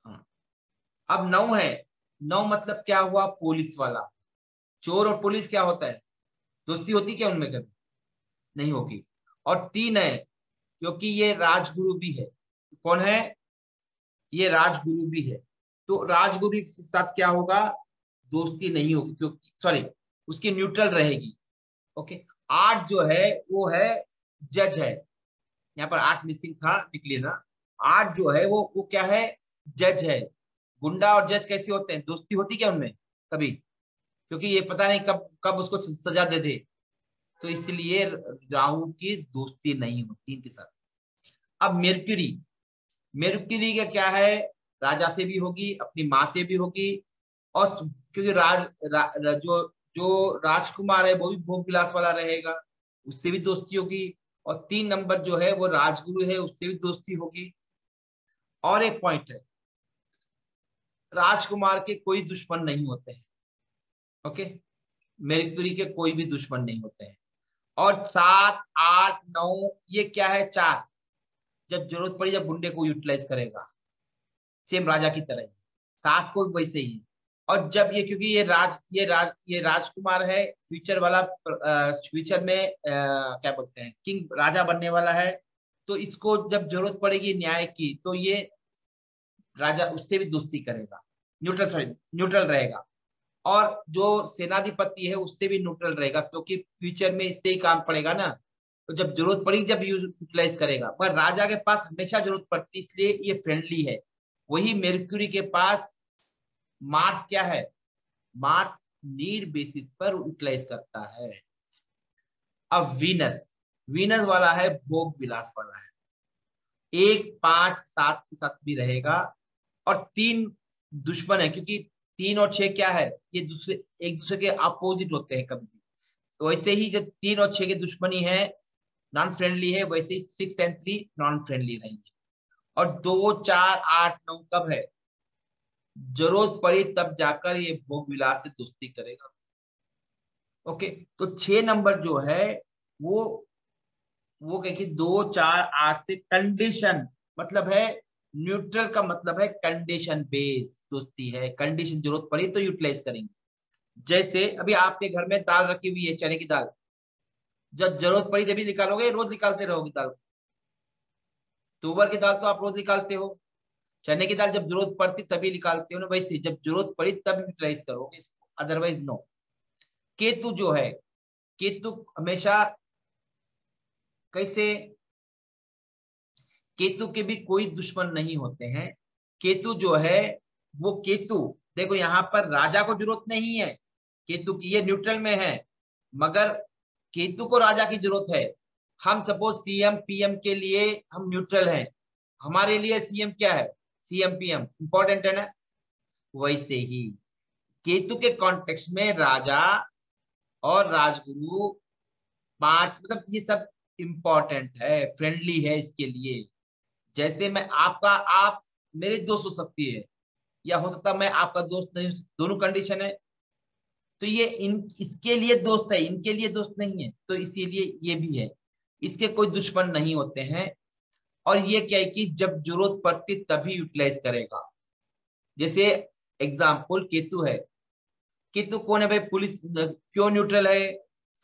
हाँ, अब 9 है। 9 मतलब क्या हुआ? पुलिस वाला। चोर और पुलिस क्या होता है? दोस्ती होती क्या उनमें? कभी नहीं होगी। और 3 है, क्योंकि ये राजगुरु भी है। कौन है? ये राजगुरु भी है। तो राजगुरु के साथ क्या होगा? दोस्ती नहीं होगी, क्योंकि सॉरी, उसकी न्यूट्रल रहेगी। ओके, 8 जो है वो है जज है। यहाँ पर 8 मिसिंग था, निकले ना। 8 जो है वो क्या है? जज है। गुंडा और जज कैसे होते हैं? दोस्ती होती क्या उनमें कभी? क्योंकि ये पता नहीं कब कब उसको सजा दे दे, तो इसलिए राहु की दोस्ती नहीं होती इनके साथ। अब मेरक्यूरी, मेरक्यूरी का क्या है? राजा से भी होगी, अपनी माँ से भी होगी। और क्योंकि जो जो राजकुमार है वो भी भोग विलास वाला रहेगा, उससे भी दोस्ती होगी। और 3 नंबर जो है वो राजगुरु है, उससे भी दोस्ती होगी। और एक पॉइंट है, राजकुमार के कोई दुश्मन नहीं होते हैं। ओके, मेरक्यूरी के कोई भी दुश्मन नहीं होते हैं। और 7, 8, 9 ये क्या है 4, जब जरूरत पड़ी जब गुंडे को यूटिलाइज करेगा, सेम राजा की तरह ही। 7 को वैसे ही। और जब ये, क्योंकि ये राजकुमार है, फ्यूचर वाला, फ्यूचर में क्या बोलते हैं किंग, राजा बनने वाला है, तो इसको जब जरूरत पड़ेगी न्याय की तो ये राजा उससे भी दोस्ती करेगा, न्यूट्रल रहेगा। और जो सेनाधिपति है उससे भी न्यूट्रल रहेगा, क्योंकि फ्यूचर में इससे ही काम पड़ेगा ना, तो जब जरूरत पड़ी जब यूटिलाइज करेगा। पर राजा के पास हमेशा जरूरत पड़ती, इसलिए ये फ्रेंडली है। वही मेर्क्यूरी के पास मार्स क्या है, मार्स नीड बेसिस पर यूटिलाइज करता है। अब वीनस वाला है भोग विलास वाला है, 1, 5, 7 के साथ भी रहेगा। और 3 दुश्मन है, क्योंकि 3 और 6 क्या है, ये एक दूसरे के अपोजिट होते हैं कभी भी। तो वैसे ही जब 3 और 6 के दुश्मनी है, नॉन फ्रेंडली है, वैसे ही 6 और 3 नॉन फ्रेंडली रहेंगे। और 2, 4, 8, 9 कब है, जरूरत पड़ी तब जाकर ये भोग विलास से दोस्ती करेगा। ओके, तो 6 नंबर जो है वो कह कि 2, 4, 8 से कंडीशन मतलब है, न्यूट्रल का मतलब है कंडीशन बेस्ड दोस्ती है, कंडीशन जरूरत पड़ी तो यूटिलाइज करेंगे। जैसे अभी आपके घर में दाल रखी हुई है, चने की दाल, जब जरूरत पड़ी तभी निकालोगे, रोज निकालते रहोगे दाल। तुअर की दाल तो आप रोज निकालते हो, चने की दाल जब जरूरत पड़ती तभी निकालते हो ना, वैसे जब जरूरत पड़ी तब यूटिलाइज करोगे इसको, अदरवाइज नो। केतु जो है, केतु हमेशा कैसे, केतु के भी कोई दुश्मन नहीं होते हैं। केतु जो है वो केतु, देखो यहाँ पर राजा को जरूरत नहीं है केतु की, ये न्यूट्रल में है, मगर केतु को राजा की जरूरत है। हम सपोज सीएम पीएम के लिए हम न्यूट्रल हैं, हमारे लिए सीएम क्या है, सीएम पीएम इंपॉर्टेंट है ना। वैसे ही केतु के कॉन्टेक्स्ट में राजा और राजगुरु 5 मतलब ये सब इंपॉर्टेंट है, फ्रेंडली है इसके लिए। जैसे मैं आपका, आप मेरी दोस्त हो सकती है, या हो सकता मैं आपका दोस्त नहीं, दोनों कंडीशन है। तो ये इसके लिए दोस्त है, इनके लिए दोस्त नहीं है, तो इसीलिए ये भी है, इसके कोई दुश्मन नहीं होते हैं। और ये क्या है कि जब जरूरत पड़ती तभी यूटिलाइज करेगा। जैसे एग्जाम्पल केतु है, केतु कौन है भाई, पुलिस, क्यों न्यूट्रल है,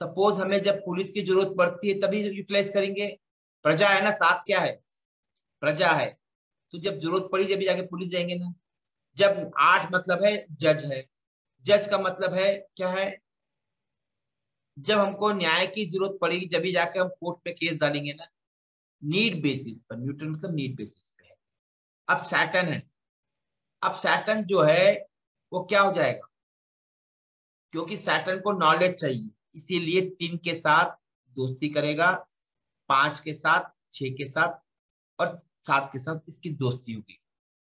सपोज हमें जब पुलिस की जरूरत पड़ती है तभी यूटिलाइज करेंगे। प्रजा है ना, साथ क्या है, प्रजा है, तो जब जरूरत पड़ी जब जाके पुलिस जाएंगे ना। जब 8 मतलब है, जज का मतलब है क्या है, जब हमको न्याय की जरूरत पड़ेगी जब जाके हम कोर्ट में केस डालेंगे ना, नीड बेसिस पर, न्यूट्रल मतलब नीड बेसिस पे है। अब सैटर्न है, अब सैटर्न जो है वो क्या हो जाएगा, क्योंकि सैटर्न को नॉलेज चाहिए, इसीलिए 3 के साथ दोस्ती करेगा, 5 के साथ, 6 के साथ और 7 के साथ इसकी दोस्ती होगी।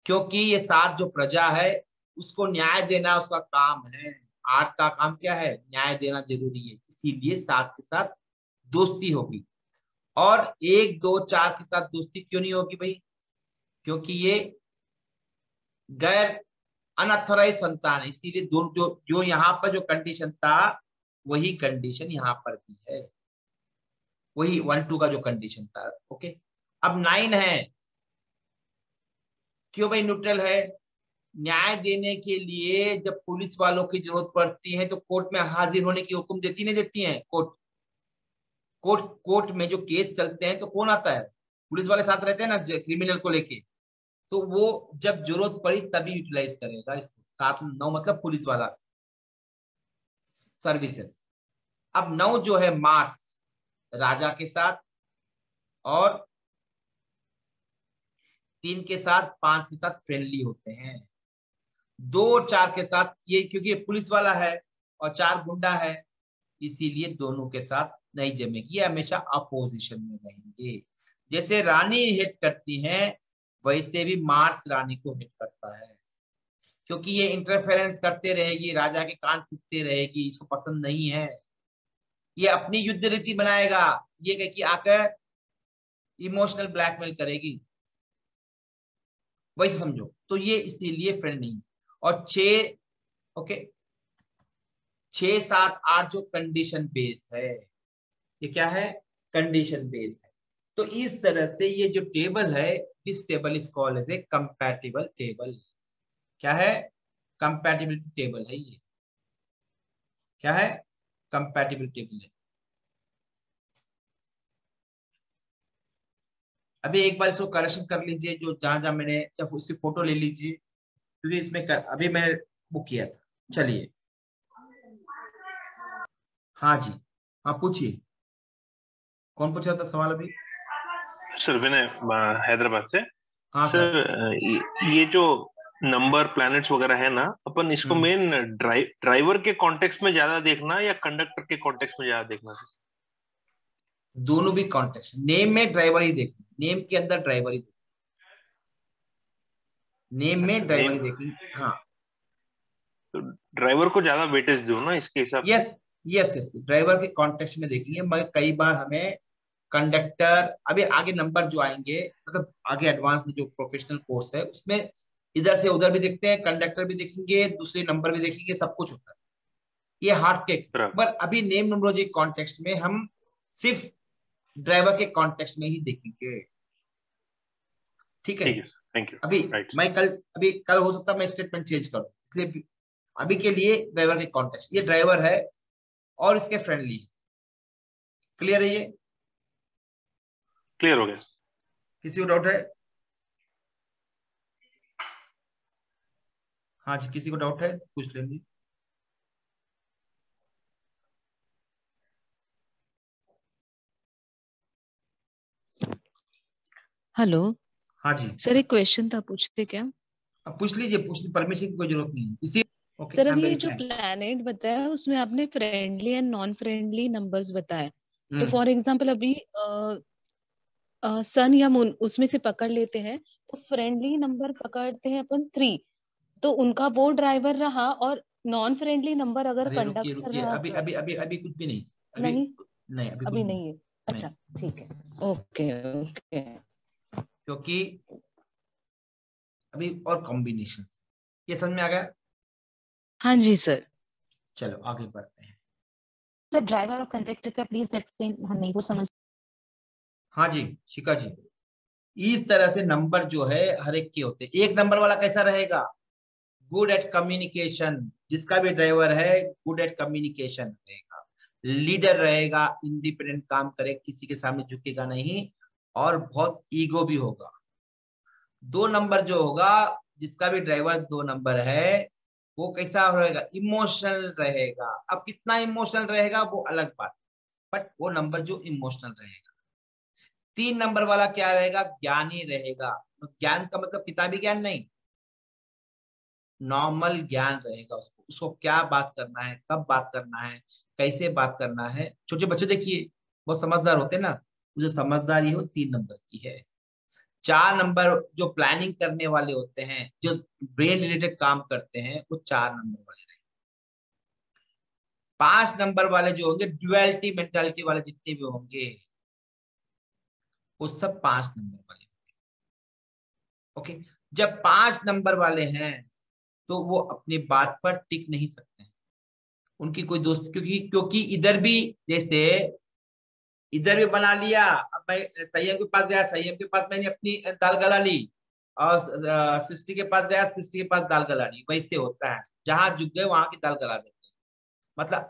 क्योंकि ये 7 जो प्रजा है उसको न्याय देना उसका काम है, 8 का काम क्या है, न्याय देना जरूरी है, इसीलिए 7 के साथ दोस्ती होगी। और 1, 2, 4 के साथ दोस्ती क्यों नहीं होगी भाई, क्योंकि ये गैर अनऑथराइज संतान है, इसीलिए दोनों जो यहाँ पर जो कंडीशन था वही कंडीशन यहाँ पर भी है, वही 1, 2 का जो कंडीशन था। ओके, अब 9 है, क्यों भाई न्यूट्रल है, न्याय देने के लिए जब पुलिस वालों की जरूरत पड़ती है तो कोर्ट में हाजिर होने की हुक्म देती नहीं देती है कोर्ट में जो केस चलते हैं तो कौन आता है, पुलिस वाले साथ रहते हैं ना क्रिमिनल को लेके, तो वो जब जरूरत पड़ी तभी यूटिलाइज करेगा इसको। 7, 9 मतलब पुलिस वाला सर्विसेज। अब 9 जो है मार्स राजा के साथ, और 3 के साथ, 5 के साथ फ्रेंडली होते हैं, 2 और 4 के साथ ये, क्योंकि ये पुलिस वाला है और 4 गुंडा है, इसीलिए दोनों के साथ नहीं जमेगी, ये हमेशा अपोजिशन में रहेंगे। जैसे रानी हिट करती है वैसे भी मार्स रानी को हिट करता है, क्योंकि ये इंटरफेरेंस करते रहेगी, राजा के कान फूटते रहेगी, इसको पसंद नहीं है, ये अपनी युद्ध रीति बनाएगा, ये कह कि आकर इमोशनल ब्लैकमेल करेगी, वैसे समझो। तो ये इसीलिए फ्रेंड नहीं। और 6, ओके, 6, 7, 8 जो कंडीशन बेस है, ये क्या है, कंडीशन बेस्ड है। तो इस तरह से ये जो टेबल है, this table is called as a compatible table. क्या है, कंपैटिबिलिटी टेबल है ये। क्या है, कंपैटिबिलिटी टेबल है। अभी एक बार इसको करेक्शन कर लीजिए, जो जहां जहां मैंने, या उसकी फोटो ले लीजिए, क्योंकि इसमें अभी मैंने बुक किया था। चलिए, हाँ जी, हाँ पूछिए, कौन पूछा था सवाल अभी? सर विनय, हैदराबाद से। हाँ सर ये जो नंबर प्लैनेट्स वगैरह है ना, अपन इसको मेन ड्राइवर के कॉन्टेक्स्ट में ज्यादा देखना या कंडक्टर के कॉन्टेक्स्ट में ज्यादा देखना सर? दोनों भी कॉन्टेक्स्ट, नेम में ड्राइवर ही देखें, नेम के अंदर ड्राइवर ही देखें, नेम में ड्राइवर ही देखेंगे। हाँ, तो ड्राइवर को ज्यादा वेटेज दो ना इसके हिसाब से। यस यस यस, ड्राइवर के कॉन्टेक्स्ट में देखेंगे। मगर कई बार हमें कंडक्टर, अभी आगे नंबर जो आएंगे, मतलब आगे एडवांस में जो प्रोफेशनल कोर्स है उसमें इधर से उधर भी देखते हैं, कंडक्टर भी देखेंगे, दूसरे नंबर भी देखेंगे, सब कुछ होता है, ये हार्ड टेक। पर अभी नेम न्यूमरोलॉजी कॉन्टेक्स्ट में हम सिर्फ ड्राइवर के कॉन्टेक्स्ट में ही देखेंगे। ठीक है, थैंक यू। अभी मैं कल हो सकता है मैं स्टेटमेंट चेंज करूं, इसलिए अभी के लिए ड्राइवर के कॉन्टेक्स्ट, ये ड्राइवर है और इसके फ्रेंडली है। क्लियर है? ये क्लियर हो गया। किसी को डाउट है? हाँ जी, किसी को डाउट है पूछ लेंगे। हेलो। हाँ जी सर, एक क्वेश्चन था, पूछते क्या? अब पूछ लीजिए, पूछने परमिशन की कोई जरूरत नहीं है इसी। ओके, सर, अभी ये जो प्लैनेट बताया उसमें आपने friendly and non friendly numbers बताए, तो फॉर एग्जांपल अभी सन या मून उसमें से पकड़ लेते हैं, तो फ्रेंडली नंबर पकड़ते हैं अपन 3, तो उनका वो ड्राइवर रहा, और नॉन फ्रेंडली नंबर अगर कंडक्टर रहा। अभी अभी अभी अभी कुछ भी नहीं, नहीं अभी नहीं है। अच्छा, ठीक है, ओके ओके। क्योंकि अभी और कॉम्बिनेशन, ये समझ में आ गया? हाँ जी सर। चलो आगे बढ़ते हैं। सर, ड्राइवर और कंडक्टर का प्लीज एक्सप्लेन, हम नहीं वो समझ। हाँ जी शिखा जी, इस तरह से नंबर जो है हर एक के होते हैं। एक नंबर वाला कैसा रहेगा? गुड एट कम्युनिकेशन, जिसका भी ड्राइवर है गुड एट कम्युनिकेशन रहेगा, लीडर रहेगा, इंडिपेंडेंट काम करे, किसी के सामने झुकेगा नहीं, और बहुत ईगो भी होगा। 2 नंबर जो होगा, जिसका भी ड्राइवर 2 नंबर है, वो कैसा रहेगा? इमोशनल रहेगा। अब कितना इमोशनल रहेगा वो अलग बात, बट वो नंबर जो इमोशनल रहेगा। 3 नंबर वाला क्या रहेगा? ज्ञानी रहेगा। तो ज्ञान का मतलब किताबी ज्ञान नहीं, नॉर्मल ज्ञान रहेगा। उसको क्या बात करना है, कब बात करना है, कैसे बात करना है। छोटे बच्चे देखिए बहुत समझदार होते हैं ना, जो समझदारी हो 3 नंबर की है। 4 नंबर जो प्लानिंग करने वाले होते हैं, जो ब्रेन रिलेटेड काम करते हैं, वो 4 नंबर वाले रहेंगे। 5 नंबर वाले जो होंगे, ड्युअलिटी मेंटालिटी वाले जितने भी होंगे, वो सब 5 नंबर वाले होंगे। ओके, जब 5 नंबर वाले हैं तो वो अपनी बात पर टिक नहीं सकते हैं, उनकी कोई दोस्त, क्योंकि इधर भी, जैसे इधर भी बना लिया, अब मैं संयम के पास गया, संयम के पास मैंने अपनी दाल गला ली, और सृष्टि के पास गया, सृष्टि के पास दाल गला ली। वैसे होता है, जहां झुक गए वहां की दाल गला देते हैं, मतलब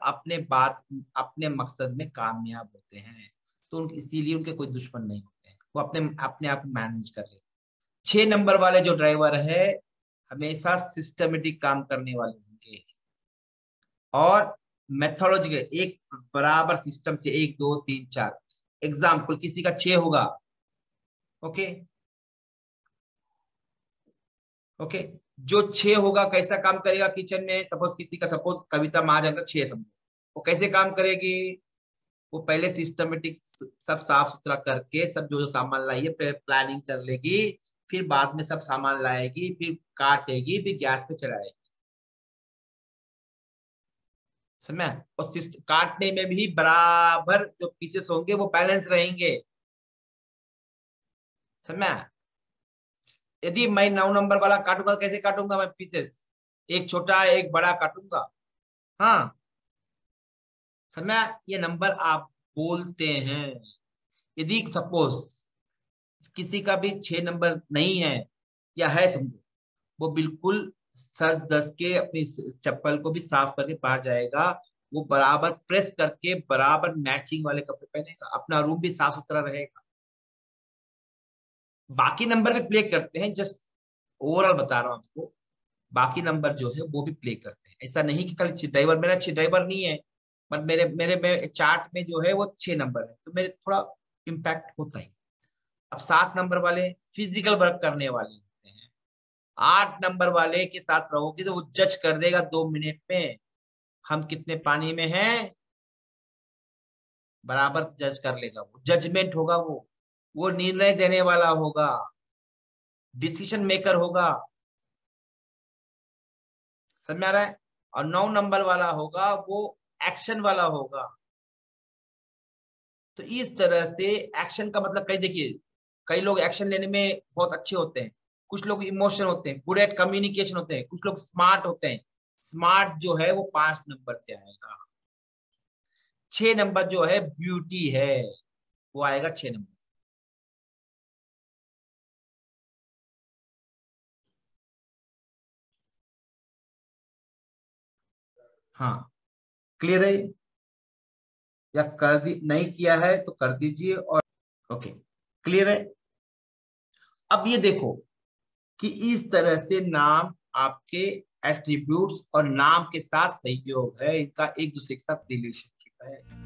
अपने मकसद में कामयाब होते हैं। तो इसीलिए उनके कोई दुश्मन नहीं होते हैं, वो अपने आप मैनेज कर लेते। 6 नंबर वाले जो ड्राइवर है, हमेशा सिस्टमेटिक काम करने वाले होंगे, और मेथोडोलॉजी के एक बराबर सिस्टम से 1 2 3 4। एग्जाम्पल, किसी का 6 होगा, ओके ओके, जो 6 होगा कैसा काम करेगा किचन में? सपोज किसी का, सपोज कविता महाजन का 6 समझो, वो कैसे काम करेगी? वो पहले सिस्टमेटिक सब साफ सुथरा करके, सब जो सामान लाई है प्लानिंग कर लेगी, फिर बाद में सब सामान लाएगी, फिर काटेगी, फिर गैस पे चढ़ाएगी। समझ? और काटने में भी बराबर जो पीसेस होंगे वो बैलेंस रहेंगे। समझ? यदि मैं 9 नंबर वाला काटूंगा, कैसे काटूंगा मैं पीसेस? एक छोटा एक बड़ा काटूंगा। हाँ, समझ? ये नंबर आप बोलते हैं। यदि सपोज किसी का भी 6 नंबर नहीं है या है समझो, वो बिल्कुल सच दस के अपनी चप्पल को भी साफ करके बाहर जाएगा, वो बराबर प्रेस करके बराबर मैचिंग वाले कपड़े पहनेगा, अपना रूम भी साफ सुथरा रहेगा। बाकी नंबर भी प्ले करते हैं, जस्ट ओवरऑल बता रहा हूं आपको, बाकी नंबर जो है वो भी प्ले करते हैं। ऐसा नहीं कि कल ड्राइवर, मेरा 6 ड्राइवर नहीं है, बट मेरे चार्ट में जो है वो 6 नंबर है, तो मेरे थोड़ा इम्पैक्ट होता है। अब 7 नंबर वाले फिजिकल वर्क करने वाले होते हैं, 8 नंबर वाले के साथ रहोगे तो वो जज कर देगा 2 मिनट में हम कितने पानी में हैं, बराबर जज कर लेगा, वो जजमेंट होगा, वो निर्णय देने वाला होगा, डिसीजन मेकर होगा, समझ में आ रहा है। और 9 नंबर वाला होगा वो एक्शन वाला होगा। तो इस तरह से एक्शन का मतलब, कई देखिए कई लोग एक्शन लेने में बहुत अच्छे होते हैं, कुछ लोग इमोशन होते हैं, गुड एट कम्युनिकेशन होते हैं, कुछ लोग स्मार्ट होते हैं। स्मार्ट जो है वो 5 नंबर से आएगा। 6 नंबर जो है ब्यूटी है, वो आएगा 6 नंबर। हाँ क्लियर है, या कर दी नहीं किया है तो कर दीजिए। और ओके क्लियर है। अब ये देखो कि इस तरह से नाम आपके एट्रीब्यूट्स और नाम के साथ सहयोग है, इनका एक दूसरे के साथ रिलेशनशिप है।